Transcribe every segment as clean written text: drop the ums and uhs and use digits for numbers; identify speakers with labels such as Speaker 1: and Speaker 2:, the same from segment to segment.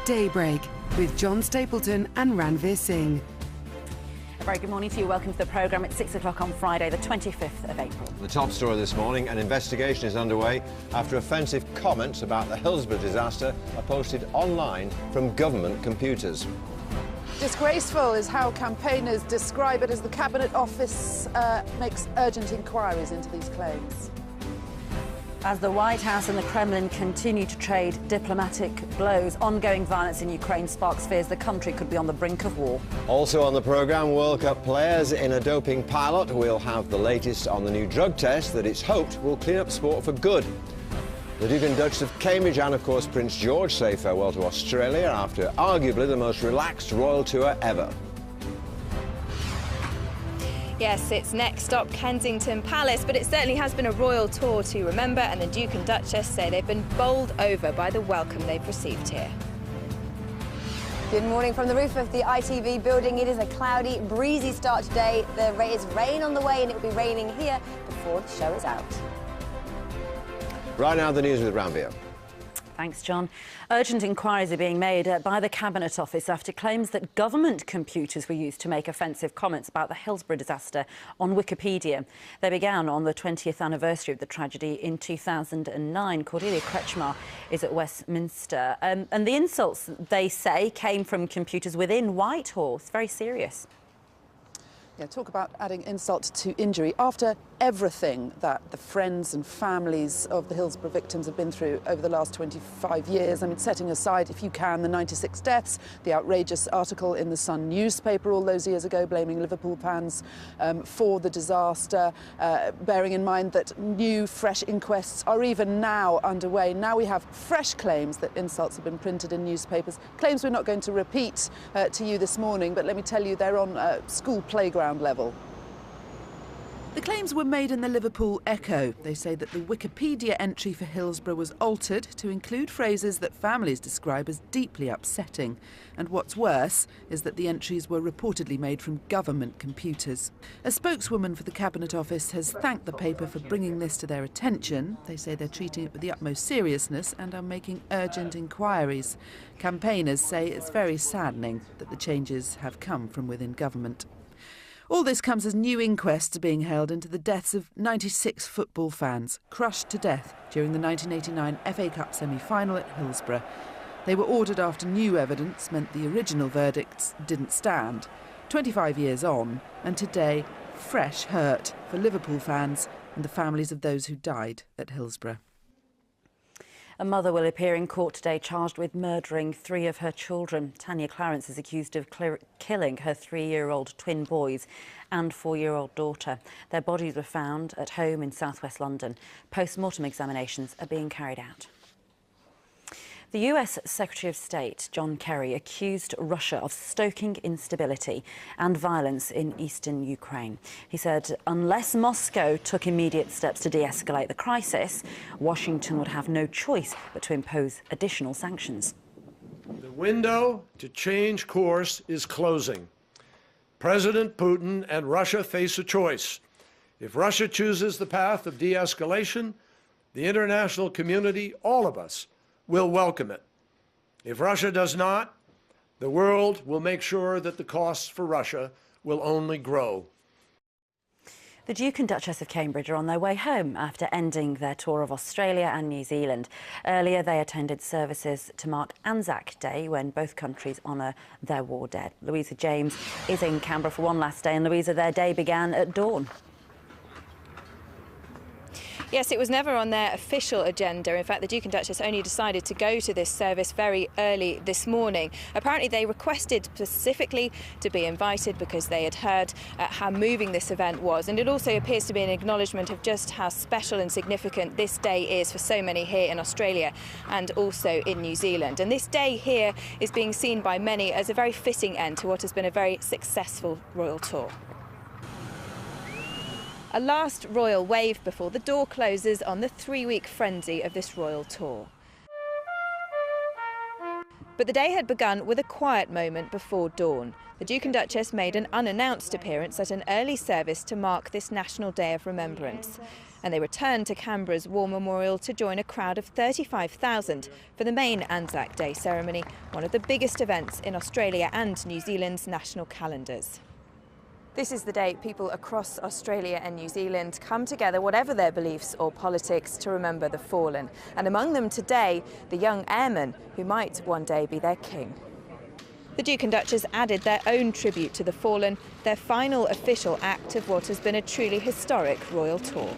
Speaker 1: Daybreak with John Stapleton and Ranveer Singh.
Speaker 2: A very good morning to you. Welcome to the programme. It's 6 o'clock on Friday, the 25th of April.
Speaker 3: The top story this morning, an investigation is underway after offensive comments about the Hillsborough disaster are posted online from government computers.
Speaker 4: Disgraceful is how campaigners describe it as the Cabinet Office makes urgent inquiries into these claims.
Speaker 2: As the White House and the Kremlin continue to trade diplomatic blows, ongoing violence in Ukraine sparks fears the country could be on the brink of war.
Speaker 3: Also on the programme, World Cup players in a doping pilot. We'll have the latest on the new drug test that it's hoped will clean up sport for good. The Duke and Duchess of Cambridge and, of course, Prince George say farewell to Australia after arguably the most relaxed royal tour ever.
Speaker 5: Yes, it's next stop Kensington Palace, but it certainly has been a royal tour to remember, and the Duke and Duchess say they've been bowled over by the welcome they've received here.
Speaker 6: Good morning from the roof of the ITV building. It is a cloudy, breezy start today. There is rain on the way, and it will be raining here before the show is out.
Speaker 3: Right now, the news with Ranveer.
Speaker 2: Thanks, John. Urgent inquiries are being made by the Cabinet Office after claims that government computers were used to make offensive comments about the Hillsborough disaster on Wikipedia. They began on the 20th anniversary of the tragedy in 2009. Cordelia Kretschmar is at Westminster. And the insults, they say, came from computers within Whitehall. It's very serious.
Speaker 4: Yeah, talk about adding insult to injury. After everything that the friends and families of the Hillsborough victims have been through over the last 25 years, I mean, setting aside, if you can, the 96 deaths, the outrageous article in the Sun newspaper all those years ago blaming Liverpool fans for the disaster, bearing in mind that new, fresh inquests are even now underway. Now we have fresh claims that insults have been printed in newspapers, claims we're not going to repeat to you this morning, but let me tell you, they're on school playground level. The claims were made in the Liverpool Echo. They say that the Wikipedia entry for Hillsborough was altered to include phrases that families describe as deeply upsetting. And what's worse is that the entries were reportedly made from government computers. A spokeswoman for the Cabinet Office has thanked the paper for bringing this to their attention. They say they're treating it with the utmost seriousness and are making urgent inquiries. Campaigners say it's very saddening that the changes have come from within government. All this comes as new inquests are being held into the deaths of 96 football fans crushed to death during the 1989 FA Cup semi-final at Hillsborough. They were ordered after new evidence meant the original verdicts didn't stand. 25 years on, and today, fresh hurt for Liverpool fans and the families of those who died at Hillsborough.
Speaker 2: A mother will appear in court today charged with murdering 3 of her children. Tanya Clarence is accused of killing her 3-year-old twin boys and 4-year-old daughter. Their bodies were found at home in southwest London. Post-mortem examinations are being carried out. The US Secretary of State, John Kerry, accused Russia of stoking instability and violence in eastern Ukraine. He said unless Moscow took immediate steps to de-escalate the crisis, Washington would have no choice but to impose additional sanctions.
Speaker 7: The window to change course is closing. President Putin and Russia face a choice. If Russia chooses the path of de-escalation, the international community, all of us, will welcome it. If Russia does not, the world will make sure that the costs for Russia will only grow.
Speaker 2: The Duke and Duchess of Cambridge are on their way home after ending their tour of Australia and New Zealand. Earlier, they attended services to mark Anzac Day, when both countries honour their war dead. Louisa James is in Canberra for one last day, and Louisa, their day began at dawn.
Speaker 5: Yes, it was never on their official agenda. In fact, the Duke and Duchess only decided to go to this service very early this morning. Apparently, they requested specifically to be invited because they had heard how moving this event was. And it also appears to be an acknowledgement of just how special and significant this day is for so many here in Australia and also in New Zealand. And this day here is being seen by many as a very fitting end to what has been a very successful royal tour. A last royal wave before the door closes on the 3-week frenzy of this royal tour. But the day had begun with a quiet moment before dawn. The Duke and Duchess made an unannounced appearance at an early service to mark this National Day of Remembrance. And they returned to Canberra's War Memorial to join a crowd of 35,000 for the main Anzac Day ceremony, one of the biggest events in Australia and New Zealand's national calendars. This is the day people across Australia and New Zealand come together, whatever their beliefs or politics, to remember the fallen. And among them today, the young airman who might one day be their king. The Duke and Duchess added their own tribute to the fallen, their final official act of what has been a truly historic royal tour.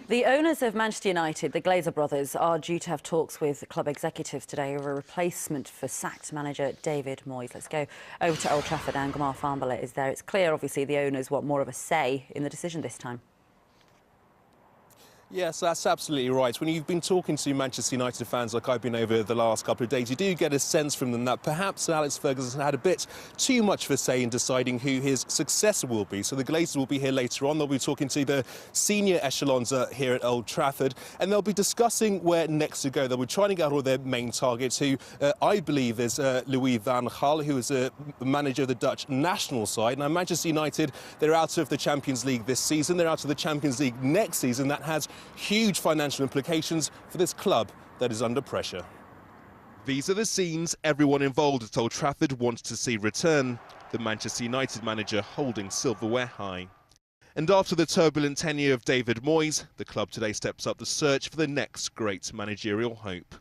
Speaker 2: The owners of Manchester United, the Glazer brothers, are due to have talks with club executives today over a replacement for sacked manager David Moyes. Let's go over to Old Trafford, and Gomar Farnborough is there. It's clear, obviously, the owners want more of a say in the decision this time.
Speaker 8: Yes, that's absolutely right. When you've been talking to Manchester United fans like I've been over the last couple of days, you do get a sense from them that perhaps Alex Ferguson had a bit too much of a say in deciding who his successor will be. So the Glazers will be here later on. They'll be talking to the senior echelons here at Old Trafford, and they'll be discussing where next to go. They'll be trying to get all their main targets, who I believe is Louis van Gaal, who is a manager of the Dutch national side. Now, Manchester United, they're out of the Champions League this season. They're out of the Champions League next season. That has huge financial implications for this club that is under pressure. These are the scenes everyone involved at Old Trafford wants to see return, the Manchester United manager holding silverware high. And after the turbulent tenure of David Moyes, the club today steps up the search for the next great managerial hope.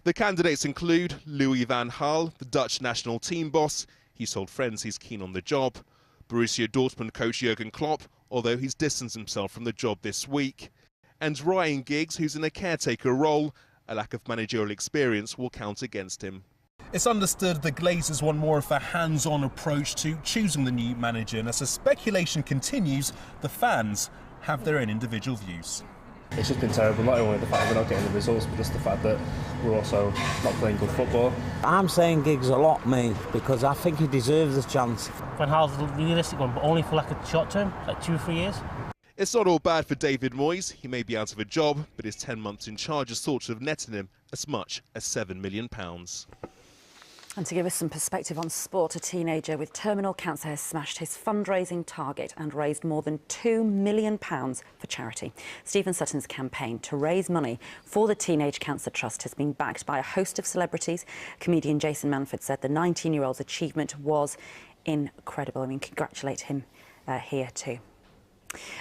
Speaker 8: The candidates include Louis van Gaal, the Dutch national team boss. He's told friends he's keen on the job. Borussia Dortmund coach Jurgen Klopp, although he's distanced himself from the job this week. And Ryan Giggs, who's in a caretaker role. A lack of managerial experience will count against him. It's understood the Glazers want more of a hands-on approach to choosing the new manager, and as the speculation continues, the fans have their own individual views.
Speaker 9: It's just been terrible, not only the fact that we're not getting the results, but just the fact that we're also not playing good football.
Speaker 10: I'm saying Giggs a lot, mate, because I think he deserves a chance.
Speaker 11: Van Gaal's a realistic one, but only for like a short term, like 2 or 3 years.
Speaker 8: It's not all bad for David Moyes. He may be out of a job, but his 10 months in charge is thought to have netted him as much as £7 million.
Speaker 2: And to give us some perspective on sport, a teenager with terminal cancer has smashed his fundraising target and raised more than £2 million for charity. Stephen Sutton's campaign to raise money for the Teenage Cancer Trust has been backed by a host of celebrities. Comedian Jason Manford said the 19-year-old's achievement was incredible. I mean, congratulate him here too.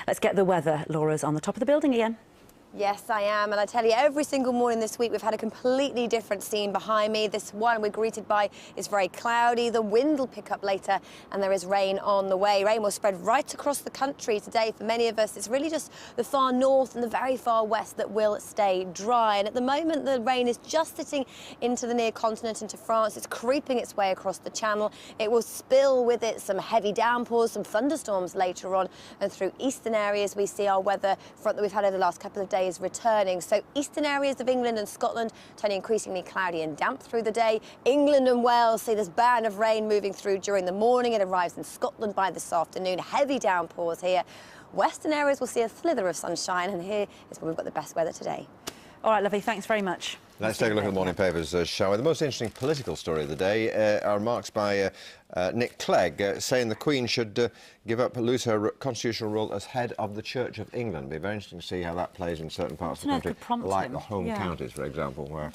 Speaker 2: Let's get the weather. Laura's on the top of the building again.
Speaker 6: Yes, I am. And I tell you, every single morning this week, we've had a completely different scene behind me. This one we're greeted by is very cloudy. The wind will pick up later and there is rain on the way. Rain will spread right across the country today. For many of us, it's really just the far north and the very far west that will stay dry. And at the moment, the rain is just sitting into the near continent, into France. It's creeping its way across the channel. It will spill with it some heavy downpours, some thunderstorms later on. And through eastern areas, we see our weather front that we've had over the last couple of days returning. So eastern areas of England and Scotland turning increasingly cloudy and damp through the day. England and Wales see this band of rain moving through during the morning. It arrives in Scotland by this afternoon. Heavy downpours here. Western areas will see a slither of sunshine, and here is where we've got the best weather today.
Speaker 2: All right, lovely. Thanks very much.
Speaker 3: Let's take a look at the morning papers, shall we? The most interesting political story of the day are remarks by Nick Clegg saying the Queen should lose her constitutional role as head of the Church of England. It'll be very interesting to see how that plays in certain parts of the country, like the home counties, for example, where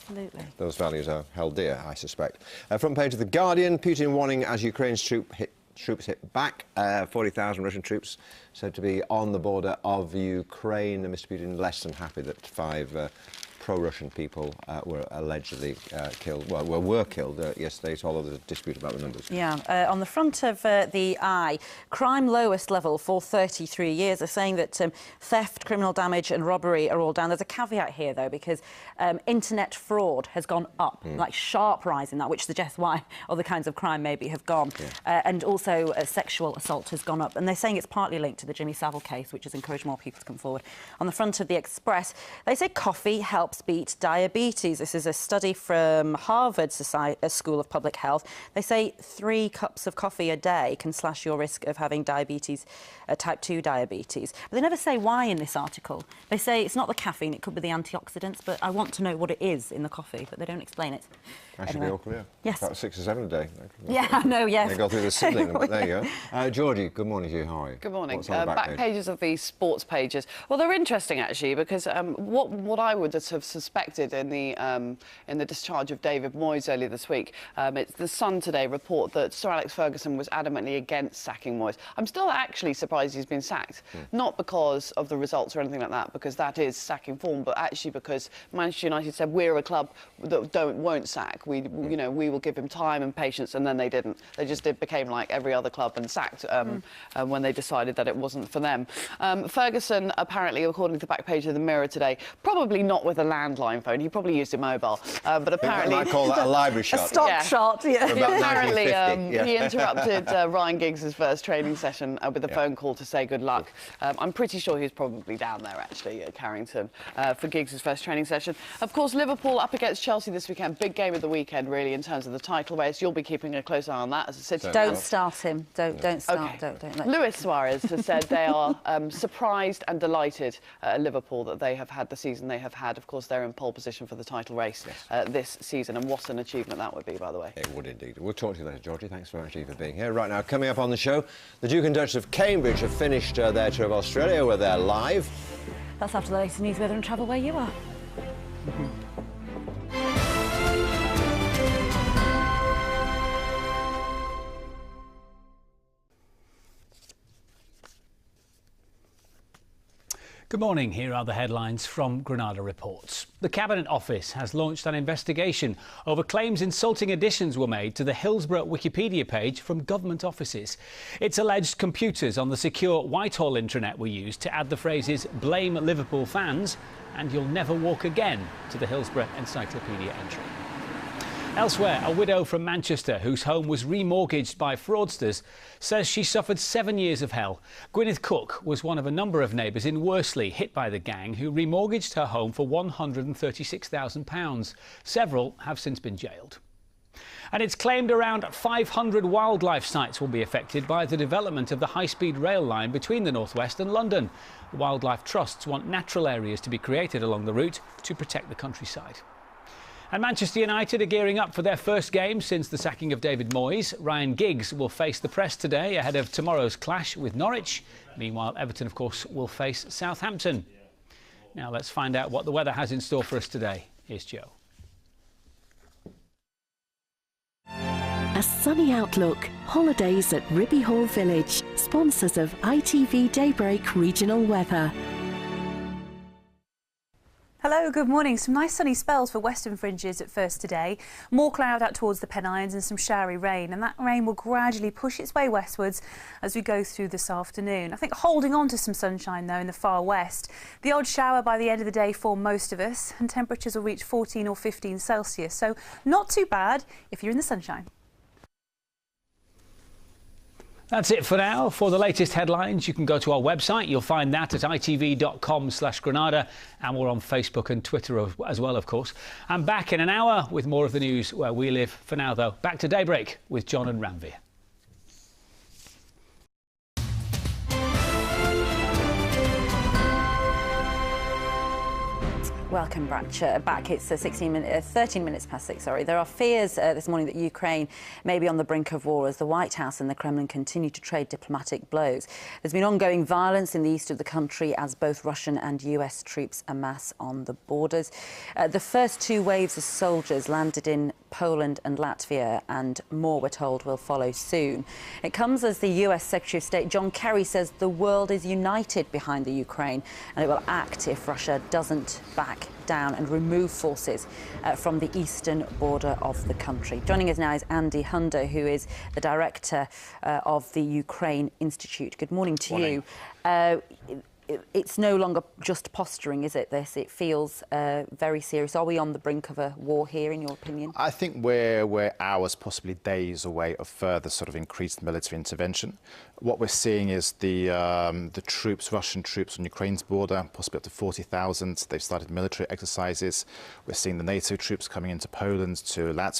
Speaker 3: those values are held dear, I suspect. Front page of The Guardian, Putin warning as Ukraine's troops hit back. 40,000 Russian troops said to be on the border of Ukraine. Mr. Putin less than happy that 5 pro-Russian people were allegedly killed, were killed yesterday, although there's a dispute about the numbers.
Speaker 2: Yeah, on the front of the Eye, crime lowest level for 33 years. They're saying that theft, criminal damage and robbery are all down. There's a caveat here, though, because internet fraud has gone up, like sharp rise in that, which suggests why other kinds of crime maybe have gone. Yeah. And also sexual assault has gone up. And they're saying it's partly linked to the Jimmy Savile case, which has encouraged more people to come forward. On the front of the Express, they say coffee helps carbs beat diabetes. This is a study from Harvard School of Public Health. They say 3 cups of coffee a day can slash your risk of having diabetes, type 2 diabetes. But they never say why in this article. They say it's not the caffeine, it could be the antioxidants, but I want to know what it is in the coffee, but they don't explain it.
Speaker 3: That should be all clear.
Speaker 2: Yes.
Speaker 3: About 6 or 7 a day.
Speaker 2: Yeah, I know, yes.
Speaker 3: They go through the sibling, but there you go. Georgie, good morning to you. How are you?
Speaker 12: Good morning.
Speaker 3: What's on the
Speaker 12: back pages of the sports pages. Well, they're interesting actually because what I would have suspected in the discharge of David Moyes earlier this week, it's the Sun today report that Sir Alex Ferguson was adamantly against sacking Moyes. I'm still actually surprised he's been sacked, not because of the results or anything like that, because that is sacking form, but actually because Manchester United said we're a club that won't sack. We will give him time and patience, and then they didn't. They just became like every other club and sacked when they decided that it wasn't for them. Ferguson, apparently, according to the back page of the Mirror today, probably not with a landline phone. He probably used a mobile, but apparently
Speaker 3: I might call that a library shot.
Speaker 2: A stock shot, yeah.
Speaker 12: Apparently, he interrupted Ryan Giggs' first training session with a phone call to say good luck. I'm pretty sure he was probably down there actually at Carrington for Giggs' first training session. Of course, Liverpool up against Chelsea this weekend. Big game of the weekend, really, in terms of the title race. You'll be keeping a close eye on that as a City.
Speaker 2: Don't start him. Don't start.
Speaker 12: Okay.
Speaker 2: Don't let
Speaker 12: Luis Suarez has said they are surprised and delighted at Liverpool that they have had the season they have had. Of course, they're in pole position for the title race this season, and what an achievement that would be, by the way.
Speaker 3: It would indeed. We'll talk to you later, Georgie. Thanks very much for being here. Right now, coming up on the show, the Duke and Duchess of Cambridge have finished their tour of Australia, where they're live.
Speaker 2: That's after the latest news, weather and travel where you are.
Speaker 13: Good morning. Here are the headlines from Granada Reports. The Cabinet Office has launched an investigation over claims insulting additions were made to the Hillsborough Wikipedia page from government offices. It's alleged computers on the secure Whitehall intranet were used to add the phrases "blame Liverpool fans" and "you'll never walk again" to the Hillsborough Encyclopedia entry. Elsewhere, a widow from Manchester whose home was remortgaged by fraudsters says she suffered 7 years of hell. Gwyneth Cook was one of a number of neighbours in Worsley hit by the gang who remortgaged her home for £136,000. Several have since been jailed. And it's claimed around 500 wildlife sites will be affected by the development of the high-speed rail line between the North West and London. The wildlife trusts want natural areas to be created along the route to protect the countryside. And Manchester United are gearing up for their first game since the sacking of David Moyes. Ryan Giggs will face the press today ahead of tomorrow's clash with Norwich. Meanwhile, Everton, of course, will face Southampton. Now let's find out what the weather has in store for us today. Here's Joe.
Speaker 14: A sunny outlook. Holidays at Ribby Hall Village. Sponsors of ITV Daybreak Regional Weather.
Speaker 15: Hello, good morning. Some nice sunny spells for western fringes at first today. More cloud out towards the Pennines and some showery rain, and that rain will gradually push its way westwards as we go through this afternoon. I think holding on to some sunshine though in the far west. The odd shower by the end of the day for most of us, and temperatures will reach 14 or 15 Celsius, so not too bad if you're in the sunshine.
Speaker 13: That's it for now. For the latest headlines, you can go to our website. You'll find that at itv.com/Granada, and we're on Facebook and Twitter as well, of course. I'm back in an hour with more of the news where we live. For now, though, back to Daybreak with John and Ranveer.
Speaker 2: Welcome back. It's 13 minutes past 6. Sorry. There are fears this morning that Ukraine may be on the brink of war as the White House and the Kremlin continue to trade diplomatic blows. There's been ongoing violence in the east of the country as both Russian and US troops amass on the borders. The first 2 waves of soldiers landed in Poland and Latvia, and more, we're told, will follow soon. It comes as the US Secretary of State John Kerry says the world is united behind the Ukraine and it will act if Russia doesn't back down and remove forces from the eastern border of the country. Joining us now is Andy Hundo, who is the director of the Ukraine Institute. Good morning to you. it's no longer just posturing, is it, this? It feels very serious. Are we on the brink of a war here, in your opinion?
Speaker 16: I think we're hours, possibly days away of further sort of increased military intervention. What we're seeing is the troops, Russian troops on Ukraine's border, possibly up to 40,000. They've started military exercises. We're seeing the NATO troops coming into Poland, to Latvia,